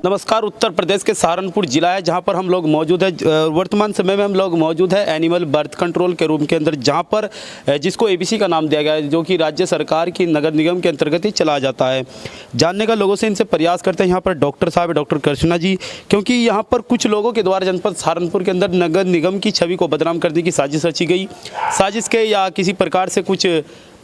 नमस्कार। उत्तर प्रदेश के सहारनपुर जिला है जहां पर हम लोग मौजूद है। वर्तमान समय में हम लोग मौजूद है एनिमल बर्थ कंट्रोल के रूम के अंदर, जहां पर जिसको एबीसी का नाम दिया गया है, जो कि राज्य सरकार की नगर निगम के अंतर्गत ही चला जाता है। जानने का लोगों से इनसे प्रयास करते हैं। यहाँ पर डॉक्टर साहब है, डॉक्टर कृष्णा जी, क्योंकि यहाँ पर कुछ लोगों के द्वारा जनपद सहारनपुर के अंदर नगर निगम की छवि को बदनाम करने की साजिश रची गई। साजिश के या किसी प्रकार से कुछ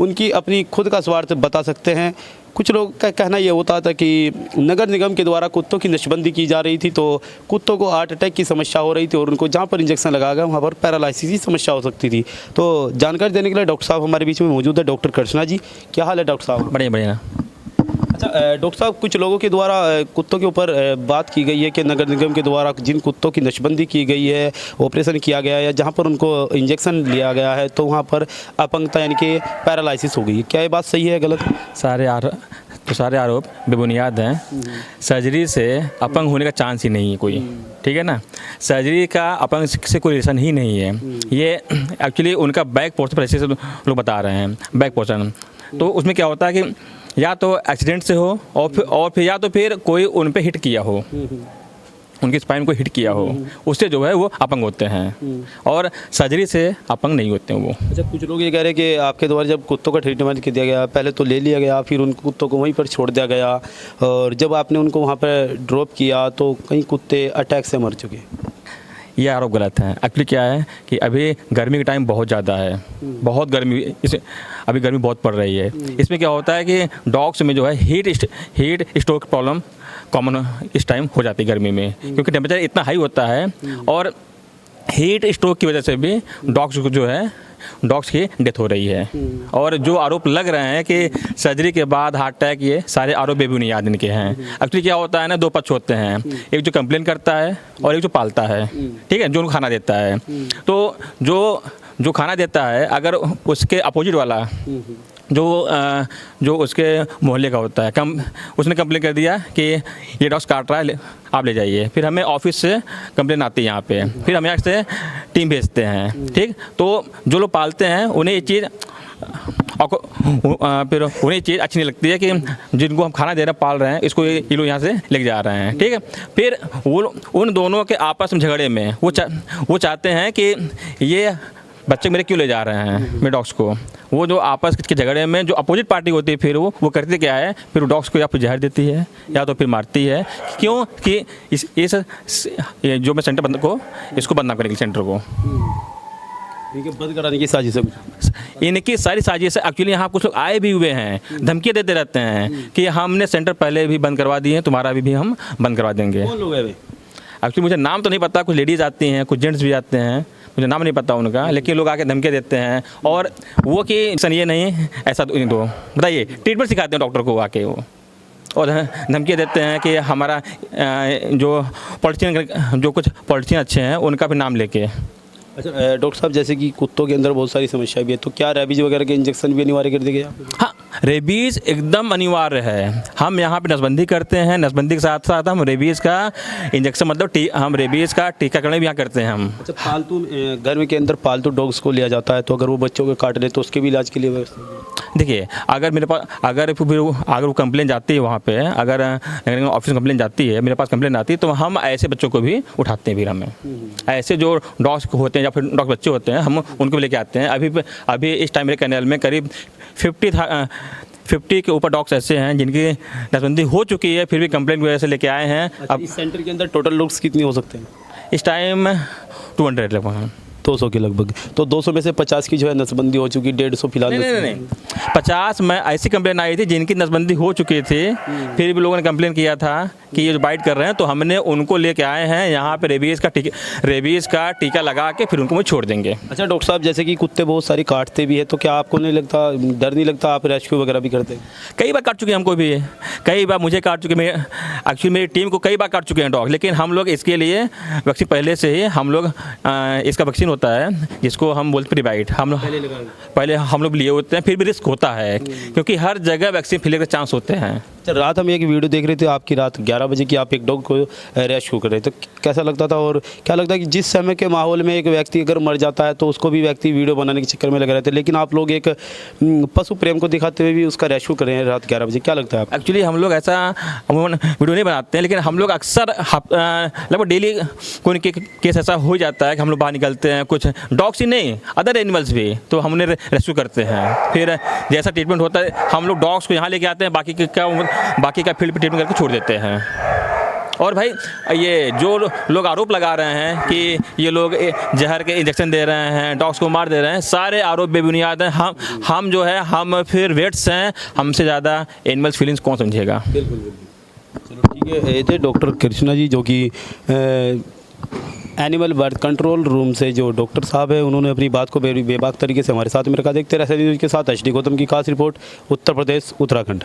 उनकी अपनी खुद का स्वार्थ बता सकते हैं। कुछ लोग का कहना ये होता था कि नगर निगम के द्वारा कुत्तों की नशबंदी की जा रही थी, तो कुत्तों को हार्ट अटैक की समस्या हो रही थी और उनको जहाँ पर इंजेक्शन लगाया गया वहाँ पर पैरालिसिस की समस्या हो सकती थी। तो जानकारी देने के लिए डॉक्टर साहब हमारे बीच में मौजूद है। डॉक्टर कृष्णा जी, क्या हाल है डॉक्टर साहब? बढ़िया बढ़िया। अच्छा डॉक्टर साहब, कुछ लोगों के द्वारा कुत्तों के ऊपर बात की गई है कि नगर निगम के द्वारा जिन कुत्तों की नशबंदी की गई है, ऑपरेशन किया गया है या जहाँ पर उनको इंजेक्शन लिया गया है, तो वहाँ पर अपंगता यानी कि पैरालिसिस हो गई है। क्या ये बात सही है गलत? सारे आरोप बेबुनियाद हैं। सर्जरी से अपंग होने का चांस ही नहीं है कोई, ठीक है ना। सर्जरी का अपंग से कोई रिलेशन ही नहीं है। ये एक्चुअली उनका बैक पोर्शन पर ऐसे लोग बता रहे हैं, बैक पोर्शन। तो उसमें क्या होता है कि या तो एक्सीडेंट से हो और फिर या तो फिर कोई उन पे हिट किया हो, उनकी स्पाइन को हिट किया हो, उससे जो है वो अपंग होते हैं और सर्जरी से अपंग नहीं होते हैं वो। अच्छा, कुछ लोग ये कह रहे हैं कि आपके द्वारा जब कुत्तों का ट्रीटमेंट किया गया, पहले तो ले लिया गया, फिर उन कुत्तों को वहीं पर छोड़ दिया गया और जब आपने उनको वहाँ पर ड्रॉप किया तो कई कुत्ते अटैक से मर चुके। ये आरोप गलत है। एक्चुअली क्या है कि अभी गर्मी का टाइम बहुत ज़्यादा है, बहुत गर्मी, अभी गर्मी बहुत पड़ रही है। इसमें क्या होता है कि डॉग्स में जो है हीट स्ट्रोक प्रॉब्लम कॉमन इस टाइम हो जाती है गर्मी में, क्योंकि टेम्परेचर इतना हाई होता है और हीट स्ट्रोक की वजह से भी डॉग्स की डेथ हो रही है। और जो आरोप लग रहे हैं कि सर्जरी के बाद हार्ट अटैक, ये सारे आरोप बेबुनियाद इनके हैं। एक्चुअली क्या होता है ना, दो पक्ष होते हैं, एक जो कंप्लेन करता है और एक जो पालता है, ठीक है, जो उनको खाना देता है। तो जो खाना देता है, अगर उसके अपोजिट वाला जो उसके मोहल्ले का होता है, उसने कंप्लेन कर दिया कि ये डॉग्स काट रहा है, आप ले जाइए, फिर हमें ऑफिस से कंप्लेन आती है यहाँ पे, फिर हम यहाँ से टीम भेजते हैं, ठीक। तो जो लोग पालते हैं उन्हें ये चीज़ अच्छी नहीं लगती है कि जिनको हम खाना दे रहे हैं, पाल रहे हैं, इसको ये लोग यहाँ से लेके जा रहे हैं, ठीक है। फिर वो उन दोनों के आपस में झगड़े में वो चाहते हैं कि ये बच्चे मेरे क्यों ले जा रहे हैं मेरे डॉग्स को। वो जो आपस के झगड़े में जो अपोजिट पार्टी होती है, फिर वो करती क्या है, फिर वो डॉग्स को या फिर जहर देती है या तो फिर मारती है। क्यों कि ये जो मैं सेंटर को इसको बंद ना करने के सेंटर को बंद कराने की साजिश है। इनकी सारी साजिश है। एक्चुअली यहाँ कुछ लोग आए भी हुए हैं, धमकियाँ देते रहते हैं कि हमने सेंटर पहले भी बंद करवा दिए हैं, तुम्हारा भी हम बंद करवा देंगे। कौन लोग हैं? एक्चुअली मुझे नाम तो नहीं पता, कुछ लेडीज़ आती हैं, कुछ जेंट्स भी आते हैं, मुझे नाम नहीं पता उनका, लेकिन लोग आके धमकियाँ देते हैं और वो कि सन ये नहीं ऐसा दो बताइए, ट्रीटमेंट सिखाते हैं डॉक्टर को आके वो, और धमकियाँ देते हैं कि हमारा जो कुछ पॉलिटिशियन अच्छे हैं उनका भी नाम लेके। अच्छा डॉक्टर साहब, जैसे कि कुत्तों के अंदर बहुत सारी समस्या भी है, तो क्या रेबीज वगैरह के इंजेक्शन भी अनिवार्य कर दिए गए? हाँ, रेबीज़ एकदम अनिवार्य है। हम यहाँ पे नसबंदी करते हैं, नसबंदी के साथ साथ हम रेबीज़ का इंजेक्शन मतलब हम रेबीज़ का टीकाकरण भी यहाँ करते हैं हम। अच्छा, पालतू घर के अंदर पालतू डॉग्स को लिया जाता है, तो अगर वो बच्चों को काट दे तो उसके भी इलाज के लिए व्यवस्था? देखिए, अगर मेरे पास अगर वो कंप्लेन जाती है वहाँ पे, अगर ऑफिस में कंप्लेन जाती है, मेरे पास कंप्लेन आती है, तो हम ऐसे बच्चों को भी उठाते हैं। फिर हमें ऐसे जो डॉग्स होते हैं या फिर डॉग्स बच्चे होते हैं, हम उनको भी लेके आते हैं। अभी इस टाइम मेरे कैनाल में करीब 50 के ऊपर डॉग्स ऐसे हैं जिनकी नसबंदी हो चुकी है, फिर भी कंप्लेंट की वजह से लेके आए हैं। अब इस सेंटर के अंदर टोटल डॉग्स कितने हो सकते हैं? इस टाइम 200 लगभग हैं, 200 के लगभग। तो 200 में से 50 की जो है नसबंदी हो चुकी, 150 फिलहाल? नहीं, 50 में ऐसी कंप्लेन आई थी जिनकी नसबंदी हो चुकी थी, फिर भी लोगों ने कंप्लेन किया था कि ये जो बाइट कर रहे हैं, तो हमने उनको लेके आए हैं यहाँ पे रेबीज़ का टीका लगा के फिर उनको छोड़ देंगे। अच्छा डॉक्टर साहब, जैसे कि कुत्ते बहुत सारी काटते भी है, तो क्या आपको नहीं लगता, डर नहीं लगता, आप रेस्क्यू वगैरह भी करते हैं? कई बार काट चुके हैं हमको भी, कई बार मुझे काट चुके, एक्चुअली मेरी टीम को कई बार काट चुके हैं डॉग। लेकिन हम लोग इसके लिए वैक्सीन पहले से ही हम लोग इसका वैक्सीन होता है जिसको हम बोलते प्रीबाइट, पहले हम लोग लिए होते हैं। फिर भी रिस्क होता है क्योंकि हर जगह वैक्सीन फिलने के चांस होते हैं। अच्छा, रात हम एक वीडियो देख रहे थे आपकी, रात 11 बजे की, आप एक डॉग को रेस्क्यू कर रहे थे, तो कैसा लगता था और क्या लगता है कि जिस समय के माहौल में एक व्यक्ति अगर मर जाता है तो उसको भी व्यक्ति वीडियो बनाने के चक्कर में लगे रहते हैं, लेकिन आप लोग एक पशु प्रेम को दिखाते हुए भी उसका रेस्क्यू कर रहे हैं रात 11 बजे, क्या लगता है आपको? एक्चुअली हम लोग ऐसा अमूमन वीडियो नहीं बनाते हैं, लेकिन हम लोग अक्सर लगभग डेली कोई केस ऐसा हो जाता है कि हम लोग बाहर निकलते हैं, कुछ डॉग्स ही नहीं अदर एनिमल्स भी, तो हम उन्हें रेस्क्यू करते हैं। फिर जैसा ट्रीटमेंट होता है हम लोग डॉग्स को यहाँ लेके आते हैं, बाकी का फील्ड पे ट्रीटमेंट करके छोड़ देते हैं। और भाई ये जो लोग आरोप लगा रहे हैं कि ये लोग जहर के इंजेक्शन दे रहे हैं, डॉग्स को मार दे रहे हैं, सारे आरोप बेबुनियाद हैं। हम जो है हम फिर वेट्स हैं, हमसे ज़्यादा एनिमल्स फीलिंग्स कौन समझेगा। बिल्कुल बिल्कुल, चलो ठीक है। ये थे डॉक्टर कृष्णा जी, जो कि एनिमल बर्थ कंट्रोल रूम से जो डॉक्टर साहब है, उन्होंने अपनी बात को बेबाक तरीके से हमारे साथ में रखा। देखते रहे न्यूज़ के साथ HD गौतम की खास रिपोर्ट, उत्तर प्रदेश उत्तराखंड।